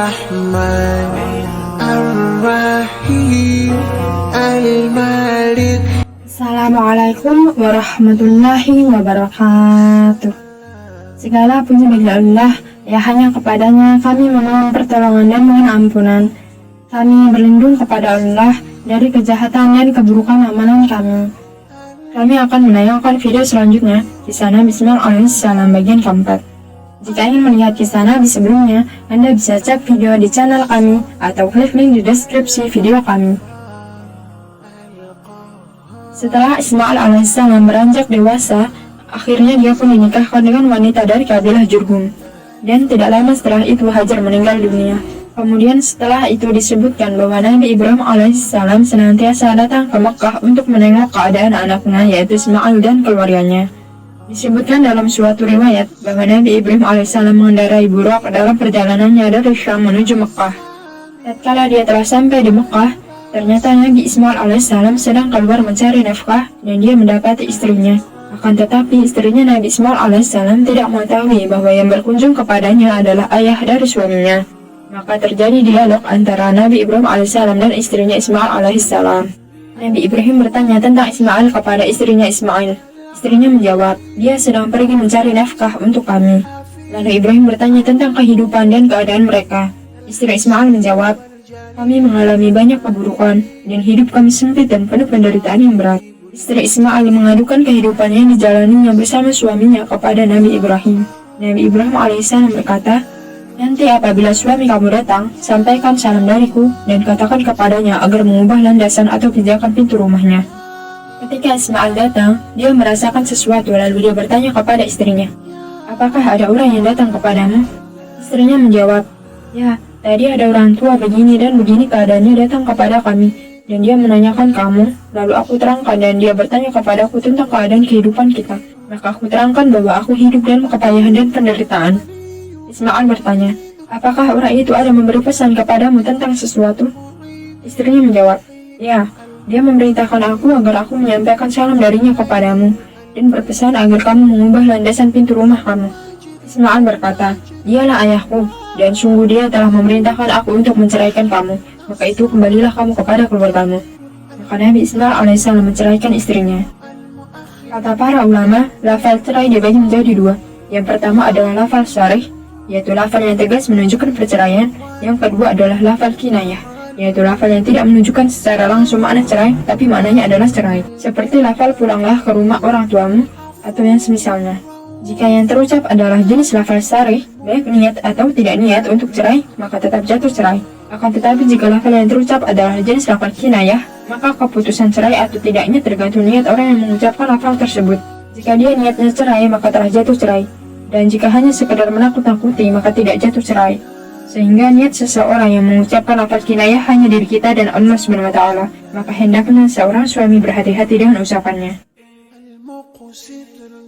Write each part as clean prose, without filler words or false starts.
Ar-Rahman Ar-Rahim Al-Malik. Assalamualaikum warahmatullahi wabarakatuh. Segala puji bagi Allah, ya hanya kepadanya kami memohon pertolongan dan mohon ampunan. Kami berlindung kepada Allah dari kejahatan dan keburukan amalan kami. Kami akan menayangkan video selanjutnya, Kisah Nabi Ismail alaihissalam bagian keempat. Jika ingin melihat kisah Nabi sebelumnya, Anda bisa cek video di channel kami atau klik link di deskripsi video kami. Setelah Ismail alaihissalam beranjak dewasa, akhirnya dia pun dinikahkan dengan wanita dari kabilah Jurhum. Dan tidak lama setelah itu Hajar meninggal dunia. Kemudian setelah itu disebutkan bahwa Nabi Ibrahim alaihissalam senantiasa datang ke Mekah untuk menengok keadaan anaknya yaitu Ismail dan keluarganya. Disebutkan dalam suatu riwayat bahwa Nabi Ibrahim alaihissalam mengendarai buruk dalam perjalanannya dari Syam menuju Mekah. Tatkala dia telah sampai di Mekah, ternyata Nabi Ismail alaihissalam sedang keluar mencari nafkah dan dia mendapati istrinya. Akan tetapi istrinya Nabi Ismail alaihissalam tidak mengetahui bahwa yang berkunjung kepadanya adalah ayah dari suaminya. Maka terjadi dialog antara Nabi Ibrahim alaihissalam dan istrinya Ismail alaihissalam. Nabi Ibrahim bertanya tentang Ismail kepada istrinya Ismail. Istrinya menjawab, dia sedang pergi mencari nafkah untuk kami. Lalu Ibrahim bertanya tentang kehidupan dan keadaan mereka. Istri Ismail menjawab, kami mengalami banyak keburukan dan hidup kami sempit dan penuh penderitaan yang berat. Istri Ismail mengadukan kehidupannya yang dijalaninya bersama suaminya kepada Nabi Ibrahim. Nabi Ibrahim alaihissalam berkata, nanti apabila suami kamu datang, sampaikan salam dariku dan katakan kepadanya agar mengubah landasan atau pijakan pintu rumahnya. Ketika Ismail datang, dia merasakan sesuatu lalu dia bertanya kepada istrinya, apakah ada orang yang datang kepadamu? Istrinya menjawab, ya, tadi ada orang tua begini dan begini keadaannya datang kepada kami dan dia menanyakan kamu, lalu aku terangkan dan dia bertanya kepadaku tentang keadaan kehidupan kita. Maka aku terangkan bahwa aku hidup dalam kepayahan dan penderitaan. Ismail bertanya, apakah orang itu ada memberi pesan kepadamu tentang sesuatu? Istrinya menjawab, ya, dia memerintahkan aku agar aku menyampaikan salam darinya kepadamu dan berpesan agar kamu mengubah landasan pintu rumah kamu. Ismail berkata, dialah ayahku dan sungguh dia telah memerintahkan aku untuk menceraikan kamu, maka itu kembalilah kamu kepada keluargamu. Maka Nabi Ismail alaihissalam menceraikan istrinya. Kata para ulama, lafal cerai dibagi menjadi dua. Yang pertama adalah lafal syarih, yaitu lafal yang tegas menunjukkan perceraian. Yang kedua adalah lafal kinayah, yaitu lafal yang tidak menunjukkan secara langsung makna cerai, tapi maknanya adalah cerai. Seperti lafal pulanglah ke rumah orang tuamu, atau yang semisalnya. Jika yang terucap adalah jenis lafal syarih, baik niat atau tidak niat untuk cerai, maka tetap jatuh cerai. Akan tetapi jika lafal yang terucap adalah jenis lafal kinayah, maka keputusan cerai atau tidaknya tergantung niat orang yang mengucapkan lafal tersebut. Jika dia niatnya cerai, maka telah jatuh cerai. Dan jika hanya sekedar menakut-nakuti, maka tidak jatuh cerai. Sehingga niat seseorang yang mengucapkan lafal kinayah hanya diri kita dan Allah SWT, maka hendaknya seorang suami berhati-hati dengan ucapannya.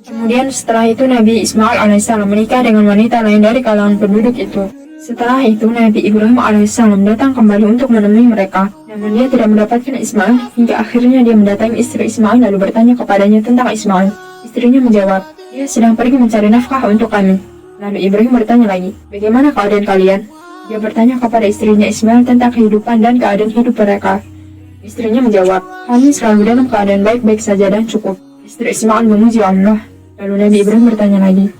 Kemudian setelah itu Nabi Ismail alaihissalam menikah dengan wanita lain dari kalangan penduduk itu. Setelah itu Nabi Ibrahim alaihissalam datang kembali untuk menemui mereka. Namun dia tidak mendapatkan Ismail hingga akhirnya dia mendatangi istri Ismail lalu bertanya kepadanya tentang Ismail. Istrinya menjawab, dia sedang pergi mencari nafkah untuk kami. Lalu Ibrahim bertanya lagi, bagaimana keadaan kalian? Dia bertanya kepada istrinya Ismail tentang kehidupan dan keadaan hidup mereka. Istrinya menjawab, kami selalu dalam keadaan baik-baik saja dan cukup. Istri Ismail memuji Allah. Lalu Nabi Ibrahim bertanya lagi,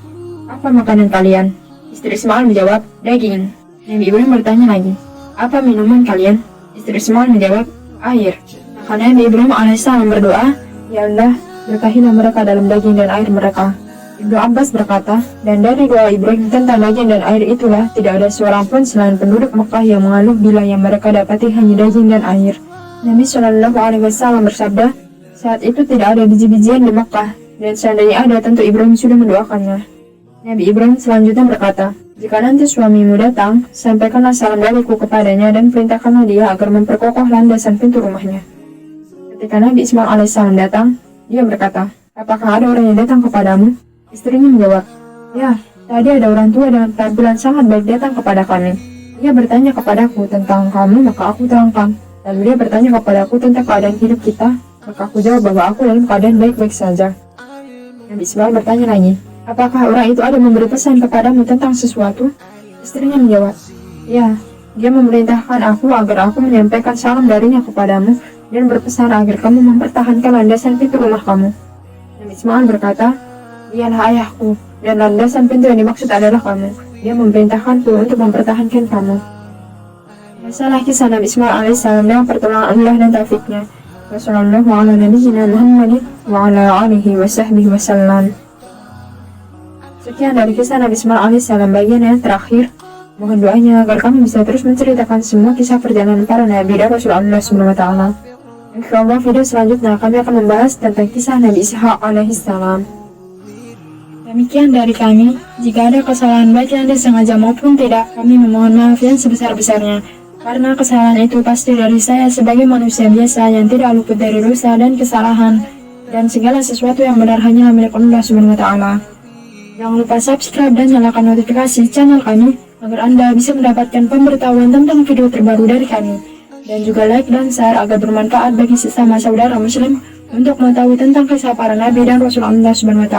apa makanan kalian? Istri Ismail menjawab, daging. Nabi Ibrahim bertanya lagi, apa minuman kalian? Istri Ismail menjawab, air. Maka Nabi Ibrahim alaihissalam berdoa, ya Allah, berkahilah mereka dalam daging dan air mereka. Ibnu Abbas berkata, dan dari doa Ibrahim tentang daging dan air itulah tidak ada seorang pun selain penduduk Mekah yang mengeluh bila yang mereka dapati hanya daging dan air. Nabi SAW bersabda, saat itu tidak ada biji-bijian di Mekah, dan seandainya ada tentu Ibrahim sudah mendoakannya. Nabi Ibrahim selanjutnya berkata, jika nanti suamimu datang, sampaikanlah salam dariku kepadanya dan perintahkanlah dia agar memperkokoh landasan pintu rumahnya. Ketika Nabi Ismail alaihissalam datang, dia berkata, apakah ada orang yang datang kepadamu? Istrinya menjawab, ya, tadi ada orang tua dengan tampilan sangat baik datang kepada kami. Dia bertanya kepadaku tentang kamu, maka aku terangkan. Lalu dia bertanya kepadaku tentang keadaan hidup kita, maka aku jawab bahwa aku dalam keadaan baik-baik saja. Nabi Ismail bertanya lagi, apakah orang itu ada memberi pesan kepadamu tentang sesuatu? Istrinya menjawab, ya, Dia memerintahkan aku agar aku menyampaikan salam darinya kepadamu dan berpesan agar kamu mempertahankan landasan pintu rumah kamu. Nabi Ismail berkata, dialah ayahku, dan landasan pintu yang dimaksud adalah kamu. Dia memerintahkanku untuk mempertahankan kamu. Masalah kisah Nabi Ismail alaihissalam dengan pertolongan Allah dan taufiknya. Wassallallahu ala nabiyyina Muhammadin wa ala alihi wa sahbihi wasallam. Sekian dari kisah Nabi Ismail alaihissalam bagian yang terakhir. Mohon doanya agar kami bisa terus menceritakan semua kisah perjalanan para nabi dan Rasul Allah SWT. Insyaallah video selanjutnya kami akan membahas tentang kisah Nabi Ishaq alaihissalam. Demikian dari kami. Jika ada kesalahan baik yang disengaja maupun tidak, kami memohon maaf yang sebesar-besarnya. Karena kesalahan itu pasti dari saya sebagai manusia biasa yang tidak luput dari dosa dan kesalahan. Dan segala sesuatu yang benar hanya milik Allah SWT. Jangan lupa subscribe dan nyalakan notifikasi channel kami agar Anda bisa mendapatkan pemberitahuan tentang video terbaru dari kami. Dan juga like dan share agar bermanfaat bagi sesama saudara muslim untuk mengetahui tentang kisah para nabi dan Rasul Allah SWT.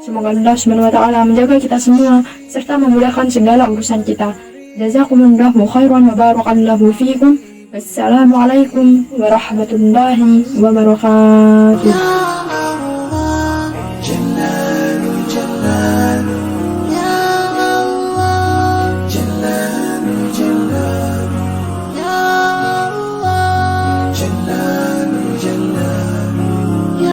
Semoga Allah SWT menjaga kita semua serta memudahkan segala urusan kita. Jazakumullahu khairan wa barakallahu fiikum. Wassalamualaikum warahmatullahi wabarakatuh.